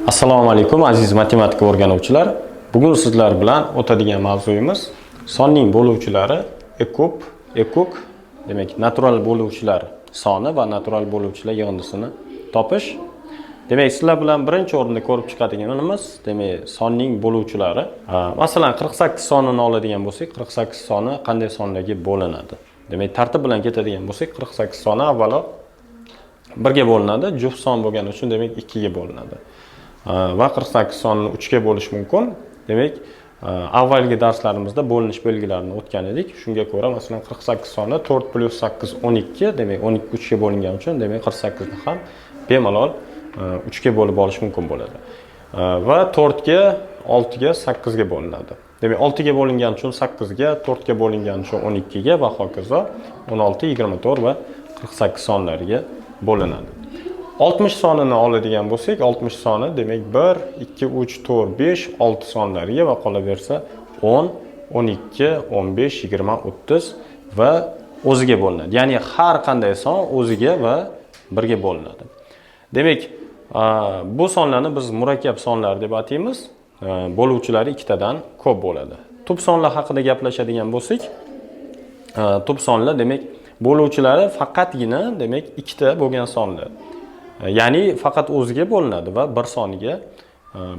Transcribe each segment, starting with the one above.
Assalomu alaykum aziz matematika o'rganuvchilar. Bugun sizlar bilan o'tadigan mavzuyimiz sonning bo'luvchilari ekuk, demak natural bo'luvchilar soni va natural bo'luvchilar yig'indisini topish. Demak, sizlar bilan birinchi o'rinda ko'rib chiqadiganimiz, demak, sonning bo'luvchilari. Masalan, 48 sonini oladigan bo'lsak, 48 soni qanday sonlarga bo'linadi? Demak, tartib bilan ketadigan bo'lsak, 48 soni avvalo 1 ga bo'linadi, juft son bo'lgani uchun demak 2 ga bo'linadi. Va 48 sonni 3 ga bo'lish mumkin. Demak, avvalgi darslarimizda bo'linish belgilarini o'tgan edik. Shunga ko'ra, masalan, 48 sonni 4 + 8 12, demak 12 3 ga bo'lingan uchun, demak 48 ni ham bemalol 3 ga bo'lib olish mumkin bo'ladi. Va 4 ga, 6 ga, 8 ga bo'linadi. Demak, 6 ga bo'lingan uchun 8 ga, 4 ga bo'lingan uchun 12 ga va hokazo 16, 24 va 48 sonlarga bo'linadi. 60 sonini oladigan bo'lsak, 60 soni demak 1, 2, 3, 4, 5, 6 sonlarga va qolaversa 10, 12, 15, 20, 30 va o'ziga bo'linadi. Ya'ni har qanday son o'ziga va 1 ga bo'linadi. Demak, bu sonlarni biz murakkab sonlar deb ataymiz. Bo'luvchilari ikkitadan ko'p bo'ladi. Tub sonlar haqida gaplashadigan bo'lsak, tub sonlar demak bo'luvchilari faqatgina demak ikkita bo'lgan sonlar. Ya'ni faqat o'ziga bo'linadi va bir soniga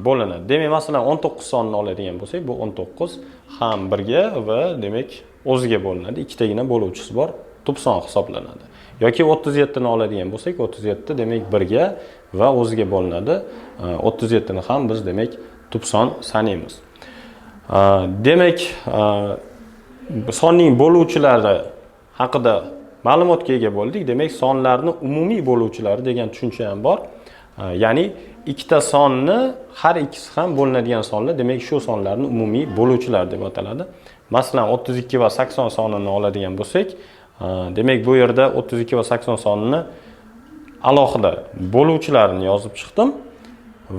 bo'linadi. Demak, masalan 19 sonni oladigan bo'lsak, bu 19 ham 1 ga va demak o'ziga bo'linadi. Ikkitagina bo'luvchisi bor tub son hisoblanadi. Yoki 37 ni oladigan bo'lsak, 37 demak 1 ga va o'ziga bo'linadi. 37 ni ham biz demak tub son sanaymiz. Demak, sonning bo'luvchilari haqida ma'lumotga ega bo'ldik. Demak, sonlarning umumiy bo'luvchilari degan tushuncha ham bor. Ya'ni ikkita sonni har ikkisi ham bo'linadigan sonlar, demak shu sonlarning umumiy bo'luvchilari deb ataladi. Masalan, 32 va 80 sonini oladigan bo'lsak, demak bu yerda 32 va 80 sonini alohida bo'luvchilarini yozib chiqdim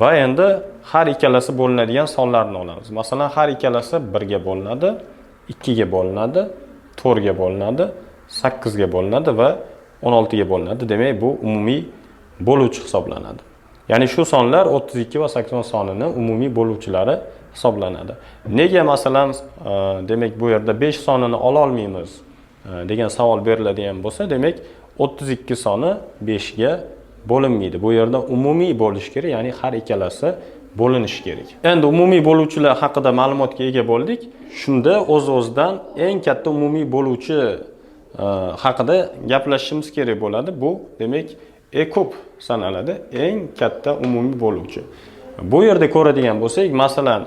va endi har ikkalasi bo'linadigan sonlarni olamiz. Masalan, har ikkalasi 1 ga bo'linadi, 2 ga bo'linadi, 4 ga bo'linadi, 8 ga bo'linadi va 16 ga bo'linadi. Demak, bu umumiy bo'luvchi hisoblanadi. Ya'ni shu sonlar 32 va 80 sonining umumiy bo'luvchilari hisoblanadi. Nega masalan, demak bu yerda 5 sonini ola olmaymiz degan savol beriladigan bo'lsa, demak 32 soni 5 ga bo'linmaydi. Bu yerda umumiy bo'lish kerak, ya'ni har ikkalasi bo'linishi kerak. Endi umumiy bo'luvchilar haqida ma'lumotga ega bo'ldik. Shunda o'z-o'zidan eng katta umumiy bo'luvchi haqida gaplashishimiz kerak bo'ladi. Bu demak ekub sanaladi, eng katta umumiy bo'luvchi. Bu yerda ko'radigan bo'lsak, masalan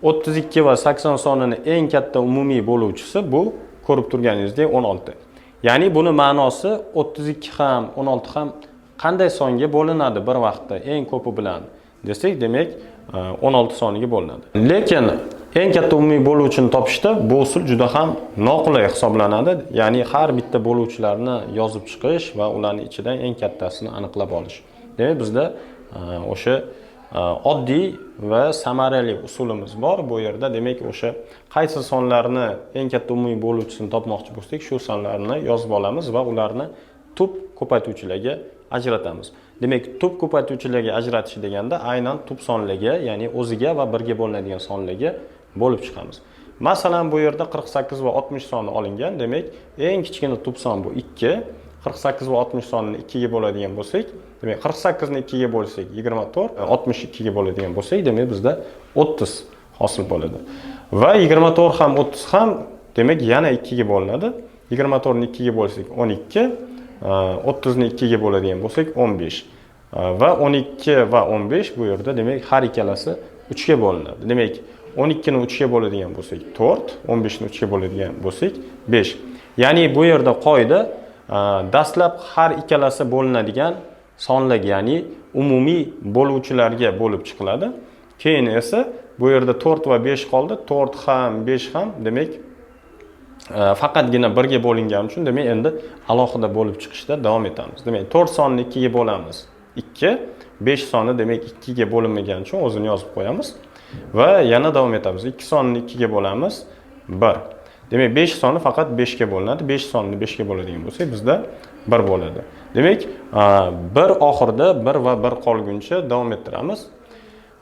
32 va 80 sonining eng katta umumiy bo'luvchisi bu ko'rib turganingizdek 16. Ya'ni buni ma'nosi 32 ham, 16 ham qanday songa bo'linadi bir vaqtda eng ko'pi bilan desak, demak 16 soniga bo'linadi. Lekin eng katta umumiy bo'luvchini topishda bu usul juda ham noqulay hisoblanadi. Ya'ni har bitta bo'luvchilarni yozib chiqish va ularning ichidan eng kattasini aniqlab olish. Demak, bizda o'sha oddiy va samarali usulimiz bor. Bu yerda demak o'sha qaysi sonlarni eng katta umumiy bo'luvchisini topmoqchi bo'lsak, shu sonlarni yozib olamiz va ularni tub ko'paytuvchilarga ajratamiz. Demak, tub ko'paytuvchilarga ajratish deganda aynan tub sonlarga, ya'ni o'ziga va 1 ga bo'linadigan sonlarga bo'lib chiqamiz. Masalan, bu yerda 48 va 60 soni olingan. Demak, eng kichkina tub son bu 2. 48 va 60 sonini 2 ga bo'ladigan bo'lsak, demak 48 ni 2 ga bo'lsak 24, 62 ga bo'ladigan bo'lsak, demak bizda 30 hosil bo'ladi. Va 24 ham 30 ham demak yana 2 ga bo'linadi. 24 ni 2 ga bo'lsak 12, 30 ni 2 ga bo'ladigan bo'lsak 15. Va 12 va 15 bu yerda demak har ikkalasi 3 ga bo'linadi. Demak, 12 ni 3 ga bo'ladigan bo'lsak 4, 15 ni 3 ga bo'ladigan bo'lsak 5. Ya'ni bu yerda qoida dastlab har ikkalasi bo'linadigan sonlarga, ya'ni umumiy bo'luvchilarga bo'lib chiqiladi. Keyin esa bu yerda 4 va 5 qoldi. 4 ham, 5 ham demak faqatgina 1 ga bo'lingani uchun demak endi alohida bo'lib chiqishda davom etamiz. Demak, 4 sonni 2 ga bo'lamiz. 2, 5 soni demak 2 ga bo'linmagani uchun o'zini yozib qo'yamiz va yana davom etamiz. 2 sonni 2 ga bo'lamiz 1. Demak 5 soni faqat 5 ga bo'linadi. 5 sonni 5 ga bo'ladigan bo'lsa, bizda 1 bo'ladi. Demak, bir oxirida 1 va 1 qolguncha davom ettiramiz.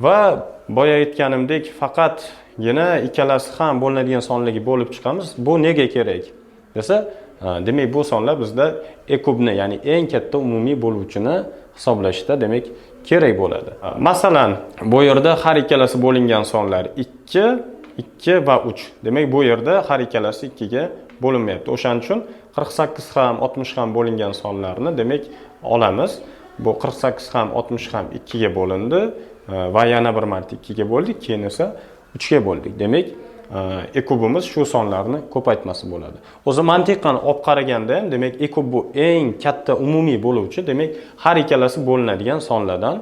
Va boya aytganimdek, faqatgina ikkalasi ham bo'linadigan sonlarga bo'lib chiqamiz. Bu nega kerak desa, demak bu sonlar bizda ekubni, ya'ni eng katta umumiy bo'luvchini hisoblashda demak kerak bo'ladi. Masalan, bu yerda har ikkalasi bo'lingan sonlar 2, 2 va 3. Demak, bu yerda har ikkalasi 2 ga bo'linmayapti. O'shaning uchun 48 ham 60 ham bo'lingan sonlarni demak olamiz. Bu 48 ham 60 ham 2 ga bo'lindi va yana bir marta 2 ga bo'ldik, keyin esa 3 ga bo'ldik. Demak, ekubimiz shu sonlarni ko'paytmasi bo'ladi. O'zi mantiqan olib qaraganda ham, demak, ekub bu eng katta umumiy bo'luvchi, demak, har ikkalasi bo'linadigan sonlardan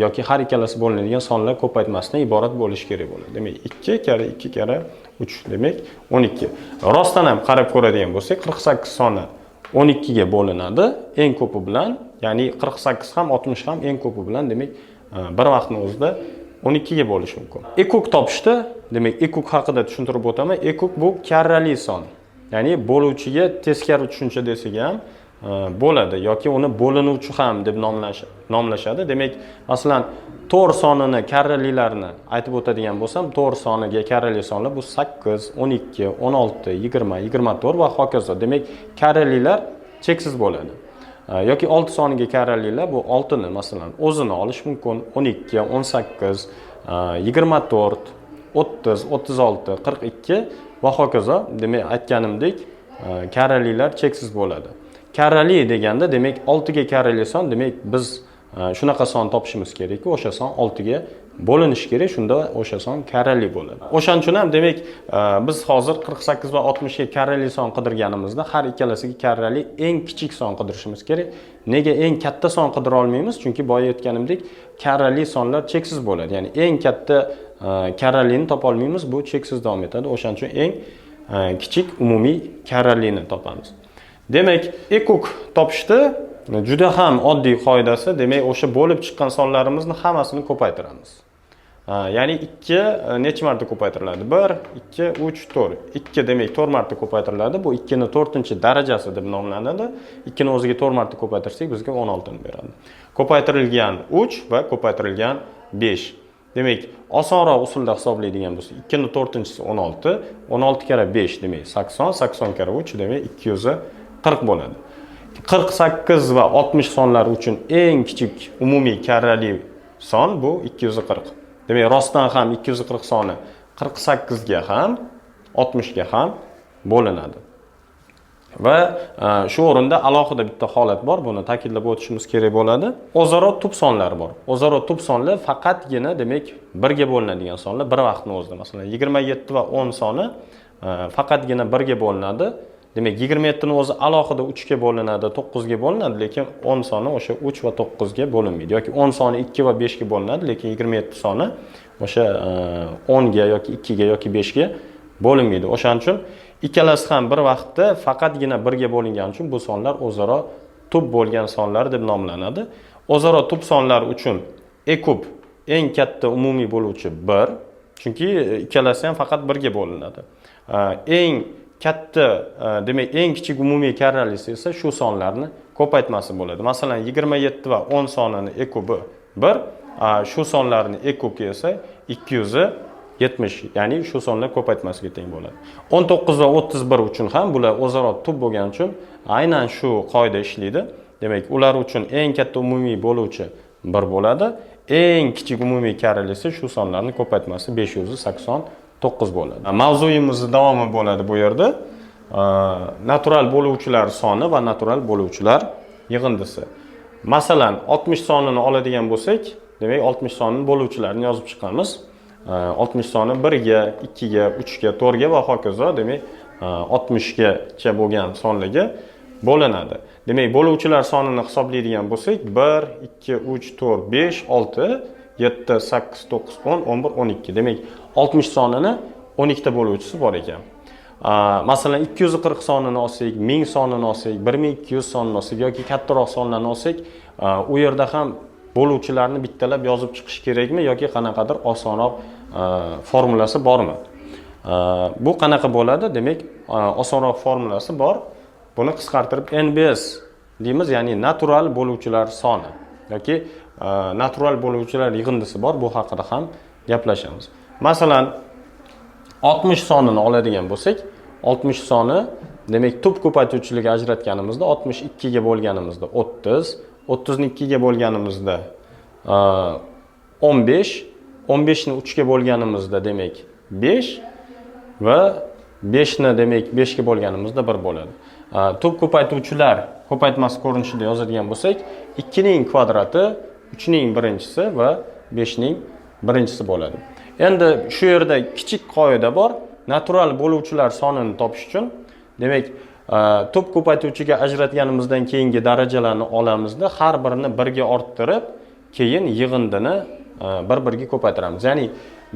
yoki har ikkalasi bo'linadigan sonlar ko'paytmasidan iborat bo'lishi kerak bo'ladi. Demak, 2 kara 2 kara 3 demak 12. Rostdan ham qarab ko'radigan bo'lsak, 48 soni 12 ga bo'linadi eng ko'pi bilan, ya'ni 48 ham 60 ham eng ko'pi bilan demak bir vaqtning o'zida 12 ga bo'lishi mumkin. Ekuk topishda, demak, ekuk haqida tushuntirib o'taman. Ekuk bu karrali son. Ya'ni bo'luvchiga teskari tushuncha desak ham bo'ladi yoki uni bo'linuvchi ham deb nomlashadi. Demak, masalan, 4 sonini karralilarini aytib o'tadigan bo'lsam, 4 soniga karrali sonlar bu 8, 12, 16, 20, 24 va hokazo. Demak, karralilar cheksiz bo'ladi. Yoki 6 soniga karralilar bu 6 ni masalan o'zini olish mumkin. 12, 18, 24, 30, 36, 42 va hokazo. Demak, aytganimdek, karralilar cheksiz bo'ladi. Karrali deganda demak 6 ga karrali son, demak biz shunaqa son topishimiz kerakki, o'sha son 6 ga bo'linishi kerak, shunda o'sha son karrali bo'ladi. O'shaning uchun ham demak biz hozir 48 va 60 ga karrali son qidirganimizda har ikkalasiga karrali eng kichik son qidirishimiz kerak. Nega eng katta son qidira olmaymiz? Chunki boya aytganimdek, karrali sonlar cheksiz bo'ladi. Ya'ni eng katta karralini topa olmaymiz, bu cheksiz davom etadi. O'shaning uchun eng kichik umumiy karralini topamiz. Demak, ekuk topishda juda ham oddiy qoidasi, demak, o'sha bo'lib chiqqan sonlarimizni hammasini ko'paytiramiz. Ya'ni 2 necha marta ko'paytiriladi? 1, 2, 3, 4. 2 demak 4 marta ko'paytiriladi. Bu 2 ni 4-darajasi deb nomlanadi. 2 ni o'ziga 4 marta ko'paytirsak, bizga 16 ni beradi. Ko'paytirilgan 3 va ko'paytirilgan 5. Demak, osonroq usulda hisoblaydigan bo'lsak, 2 ni 4-si 16, 16 kara 5 demak 80, 80 kara 3 demak 240 bo'ladi. 48 va 60 sonlar uchun eng kichik umumiy karrali son bu 240. Demak, rostdan ham 240 soni 48 ga ham 60 ga ham bo'linadi. Va shu o'rinda alohida bitta holat bor, buni ta'kidlab o'tishimiz kerak bo'ladi. O'zaro tub sonlar bor. O'zaro tub sonlar faqatgina demak 1 ga bo'linadigan sonlar bir vaqtning o'zida. Masalan, 27 va 10 soni faqatgina 1 ga bo'linadi. Demak, 27 ni o'zi alohida 3 ga bo'linadi, 9 ga bo'linadi, lekin 10 soni o'sha 3 va 9 ga bo'linmaydi. Yoki 10 soni 2 va 5 ga bo'linadi, lekin 27 soni o'sha 10 ga yoki 2 ga yoki 5 ga bo'linmaydi. O'shaning uchun ikkalasi ham bir vaqtda faqatgina 1 ga bo'lingan uchun bu sonlar o'zaro tub bo'lgan sonlar deb nomlanadi. O'zaro tub sonlar uchun ekub eng katta umumiy bo'luvchi 1, chunki ikkalasi ham faqat 1 ga bo'linadi. Eng katta, demak, eng kichik umumiy karralisi esa shu sonlarni ko'paytmasi bo'ladi. Masalan, 27 va 10 sonini ekubi 1, shu sonlarni ekubi esa 270, ya'ni shu sonlar ko'paytmasiga teng bo'ladi. 19 va 31 uchun ham bular o'zaro tub bo'lgani uchun aynan shu qoida ishlaydi. Demak, ular uchun eng katta umumiy bo'luvchi 1 bo'ladi. Eng kichik umumiy karralisi shu sonlarni ko'paytmasi 589 bo'ladi. Mavzuyimizning davomi bo'ladi bu yerda. Natural bo'luvchilar soni va natural bo'luvchilar yig'indisi. Masalan, 60 sonini oladigan bo'lsak, demak 60 sonining bo'luvchilarini yozib chiqamiz. 60 soni 1 ga, 2 ga, 3 ga, 4 ga va hokazo, demak 60 gacha bo'lgan sonlarga bo'linadi. Demak, bo'luvchilar sonini hisoblaydigan bo'lsak, 1, 2, 3, 4, 5, 6, 7, 8, 9, 10, 11, 12. Demak, 60 sonini 12 ta bo'luvchisi bor ekan. Masalan, 240 sonini olsak, 1000 sonini olsak, 1200 sonini olsak yoki kattaroq sonlarni olsak, u yerda ham bo'luvchilarni bittalab yozib chiqish kerakmi yoki qanaqadir osonroq formulasi bormi? Bu qanaqa bo'ladi? Demak, osonroq formulasi bor. Buni qisqartirib NBS deymiz, ya'ni natural bo'luvchilar soni yoki natural bo'luvchilar yig'indisi bor. Bu haqida ham gaplashamiz. Masalan, 60 sonini oladigan bo'lsak, 60 soni demak tub ko'paytuvchilikka ajratganimizda 62 ga bo'lganimizda 30, 30 ni 2 ga bo'lganimizda 15, 15 ni 3 ga bo'lganimizda demak 5 va 5 ni demak 5 ga bo'lganimizda 1 bo'ladi. Tub ko'paytuvchilar ko'paytmasi ko'rinishida yozadigan bo'lsak, 2 ning kvadrati 3 ning birinchisi va 5 ning birinchisi bo'ladi. Endi shu yerda kichik qoida bor. Natural bo'luvchilar sonini topish uchun, demak, tub ko'paytuvchiga ajratganimizdan keyingi darajalarni olamizda, har birini 1 ga orttirib, keyin yig'indini bir-biriga ko'paytiramiz. Ya'ni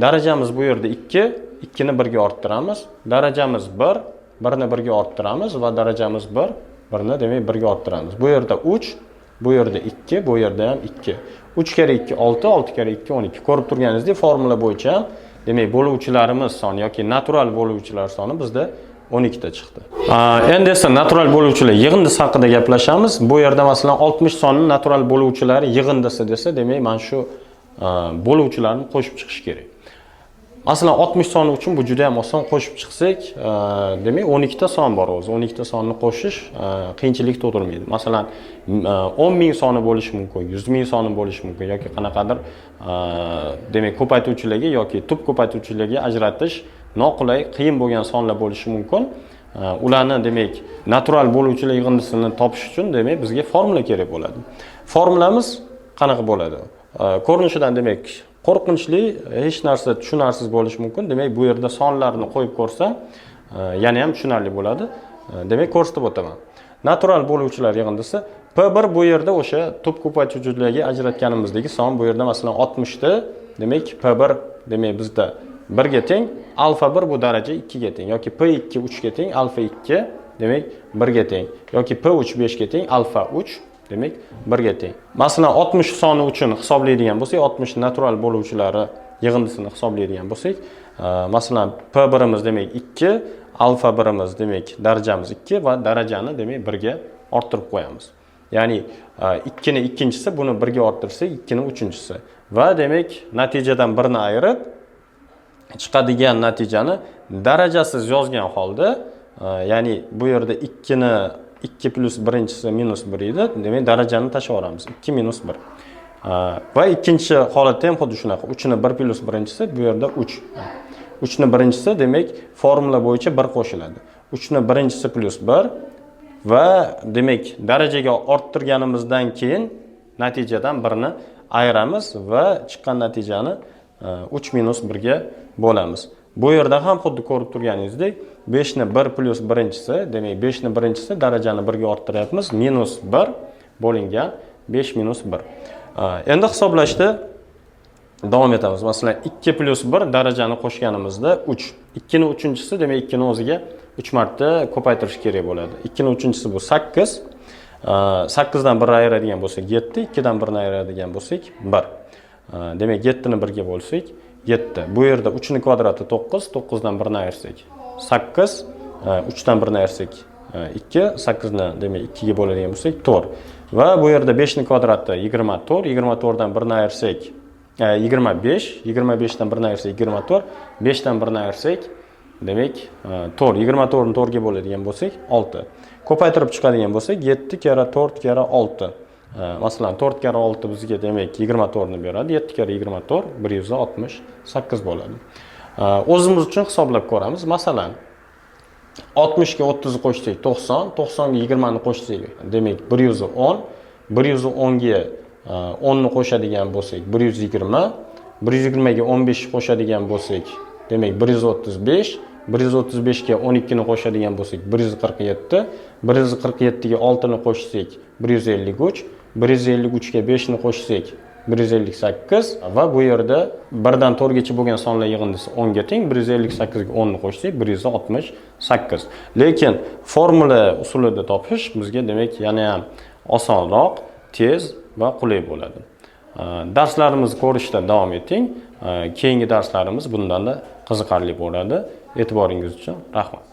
darajamiz bu yerda 2, 2 ni 1 ga orttiramiz. Darajamiz 1, 1 ni 1 ga orttiramiz va darajamiz 1, 1 ni demak 1 ga orttiramiz. Bu yerda 3, bu yerda 2, bu yerda ham 2. 3 kere 2 6, 6 kere 2 12. Ko'rib turganingizdek, formula bo'yicha ham demak bo'luvchilarimiz soni yoki natural bo'luvchilar soni bizda 12 ta chiqdi. Endi esa natural bo'luvchilar yig'indisi haqida gaplashamiz. Bu yerda masalan 60 sonning natural bo'luvchilari yig'indisi desa, demak, mana shu bo'luvchilarni qo'shib chiqish kerak. Masalan 60 soni uchun bu juda ham oson, qo'shib chiqsak, demak 12 ta son bor o'zi. 12 ta sonni qo'shish qiyinchilik tug'dirmaydi. Masalan 10 ming soni bo'lishi mumkin, 100 ming soni bo'lishi mumkin yoki qanaqadir demak ko'paytuvchilarga yoki tub ko'paytuvchilarga ajratish noqulay, qiyin bo'lgan sonlar bo'lishi mumkin. Ularni demak natural bo'luvchilar yig'indisini topish uchun demak bizga formula kerak bo'ladi. Formulamiz qanaqa bo'ladi? Ko'rinishidan demak qo'rqinchli, hech narsa tushunarsiz bo'lishi mumkin. Demak, bu yerda sonlarni qo'yib ko'rsam, yana ham tushunarli bo'ladi. Demak, ko'rsatib o'taman. Natural bo'luvchilar yig'indisi P1 bu yerda o'sha tub ko'paytuvchilarga ajratganimizdagi son, bu yerda masalan 60 ta, demak P1 demak bizda 1 ga teng, alfa 1 bu daraja 2 ga teng yoki P2 3 ga teng, alfa 2 demak 1 ga teng yoki P3 5 ga teng, alfa 3 demak 1 ga teng. Masalan 60 soni uchun hisoblaydigan bo'lsak, 60 natural bo'luvchilari yig'indisini hisoblaydigan bo'lsak, masalan P1imiz demak 2, alfa 1imiz demak darajamiz 2 va darajani demak 1 ga orttirib qo'yamiz. Ya'ni 2 ni ikkinchisi, buni 1 ga orttirsak 2 ni uchinchisi va demak natijadan 1 ni ayirib chiqadigan natijani darajasiz yozgan holda, ya'ni bu yerda 2 ni 2 plus birinchisi minus 1 edi. Demak, darajani tashlavoramiz. 2 minus 1. Va ikkinchi holatda ham xuddi shunaqa. 3 ni 1 plus birinchisi, bu yerda 3. 3 ni birinchisi demak formula bo'yicha 1 qo'shiladi. 3 ni birinchisi plus 1 va demak darajaga orttirganimizdan keyin natijadan 1 ni ayiramiz va chiqqan natijani 3 minus 1 ga bo'lamiz. Bu yerda ham xuddi ko'rib turganingizdek 5 ni 1 plus birinchisi, demak 5 ni birinchisi darajani 1 ga orttiryapmiz, minus 1 bo'lingan 5 minus 1. Endi hisoblashda davom etamiz. Masalan 2 plus 1 darajani qo'shganimizda 3. 2 ni uchinchisi demak 2 ni o'ziga 3 marta ko'paytirish kerak bo'ladi. 2 ni uchinchisi bu 8. 8 dan 1 ayiradigan bo'lsak 7, 2 dan 1 ni ayiradigan bo'lsak 1. Demak 7 ni 1 ga bo'lsak 7. Bu yerda 3 ni kvadrati 9, 9 dan 1 ni ayirsak 8, 3 dan 1 ni ayirsak 2, 8 ni demak 2 ga bo'ladigan bo'lsak 4. Va bu yerda 5 ni kvadrati 24, 24 dan 1 ni ayirsak 25, 25 dan 1 ni ayirsak 24, 5 dan 1 ni ayirsak demak 4, 24 ni 4 ga bo'ladigan bo'lsak 6. Ko'paytirib chiqadigan bo'lsak 7 kere 4 kere 6. Masalan 4 kere 6 bizga demak 24 ni beradi. 7 kere 24 168 bo'ladi. O'zimiz uchun hisoblab ko'ramiz. Masalan 60 ga 30 qo'shsak 90, 90 ga 20 ni qo'shsak demak 110, 110 ga 10 ni qo'shadigan bo'lsak 120, 120 ga 15 qo'shadigan bo'lsak demak 135, 135 ga 12 ni qo'shadigan bo'lsak 147, 147 ga 6 ni qo'shsak 153, 153 ga 5 ni qo'shsak 158 va bu yerda 1 dan 4 gacha bo'lgan sonlar yig'indisi 10 ga teng, 158 ga 10 ni qo'shsak 168. Lekin formula usulida topish bizga demak yana ham osonroq, tez va qulay bo'ladi. Darslarimizni ko'rishda davom eting. Keyingi darslarimiz bundan da qiziqarli bo'ladi. E'tiboringiz uchun rahmat.